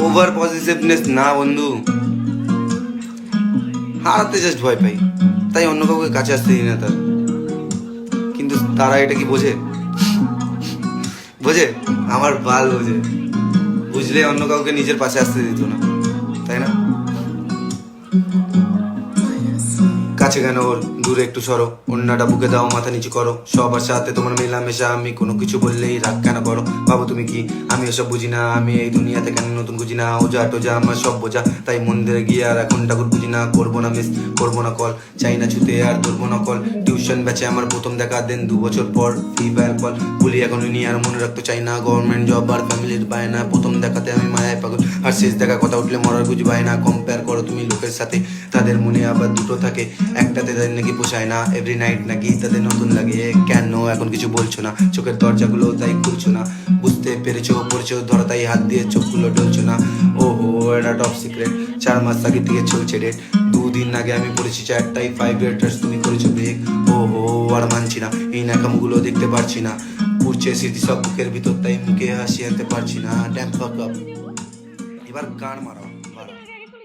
Over positiveness না বন্ধু, হারাতে জাস্ট ভয় পাই, তাই অন্য কাউকে কাছে আসতে দিই না তার। কিন্তু তারা এটা কি বোঝে? বোঝে? আমার বাল বোঝে। বুঝলে অন্য কাউকে নিজের পাশে আসতে দিত না, তাই না? কাছে কেন ওর, দূরে একটু সরো, অন্যটা বুকে দাও, মাথা নিচু করো, সবার সাথে তোমার মেলামেশা, আমি কোনো কিছু বললেই রাগ কেন করো? ভাবো তুমি কি আমি এসব বুঝি না? আমি এই দুনিয়াতে কেন নতুন বুঝি না? ওজা টোজা আমার সব বোঝা, তাই মন্দিরে গিয়ে আর এখন ঠাকুর বুঝি না। করবো না মিস, করবো না কল, চাই না ছুতে আর ধরবো না কল। টিউশন ব্যাচে আমার প্রথম দেখা, দেন 2 বছর পর ফ্রি ফায়ার কল। বলি এখন নিয়ে আর মনে রাখতে চাই না, গভর্নমেন্ট জব আর ফ্যামিলির বায়না। প্রথম দেখাতে আমি মায়ায় পাগল, আর শেষ দেখা কথা উঠলে মরার বুঝবাই না। কম্পেয়ার করো তুমি লোকের সাথে, তাদের মনে আবার দুটো থাকে, একটাতে তাদের নাকি পোষায় না, এভরি নাইট নাকি তাদের নতুন লাগে। কেন এখন কিছু বলছো না? চোখের দরজাগুলো তাই খুলছো না, বুঝতে পেরেছো পড়েছো ধরো তাই হাত দিয়ে চোখগুলো ডলছো না। ওহো, এটা টপ সিক্রেট, 4 মাস আগে থেকে চলছে ডেট। 2 দিন আগে আমি পড়েছি চারটাই 5 রেটার্স, তুমি করেছো ব্রেক। ওহো, আর মানছি না, এই ন্যাকামগুলো দেখতে পারছি না। পুড়ছে স্মৃতি সব বুকের ভিতর, তাই মুখে হাসি আনতে পারছি না। ড্যাম ফাক আপ, এবার গান মারা।